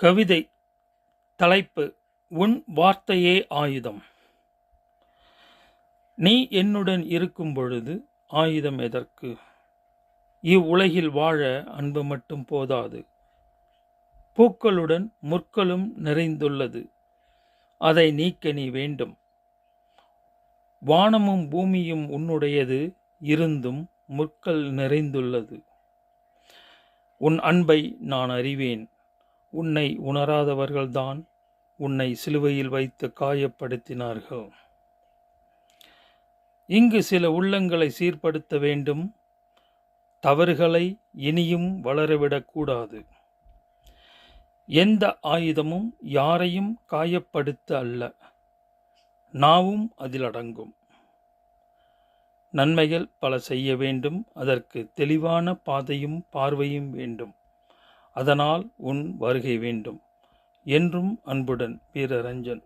கவிதை தலைப்பு: உன் வார்த்தையே ஆயுதம். நீ என்னுடன் இருக்கும் பொழுது ஆயுதம் எதற்கு? இவ்வுலகில் வாழ அன்பு மட்டும் போதாது. பூக்களுடன் முற்களும் நிறைந்துள்ளது. அதை நீக்க நீ வேண்டும். வானமும் பூமியும் உன்னுடையது இருந்தும் முற்கள் நிறைந்துள்ளது. உன் அன்பை நான் அறிவேன். உன்னை உணராதவர்கள்தான் உன்னை சிலுவையில் வைத்து காயப்படுத்தினார்கள். இங்கு சில உள்ளங்களை சீர்படுத்த வேண்டும். தவறுகளை இனியும் வளரவிடக்கூடாது. எந்த ஆயுதமும் யாரையும் காயப்படுத்த அல்ல. நாவும் அதில் அடங்கும். நன்மைகள் பல செய்ய வேண்டும். அதற்கு தெளிவான பாதையும் பார்வையும் வேண்டும். அதனால் உன் வருகை வேண்டும். என்றும் அன்புடன் வீரரஞ்சன்.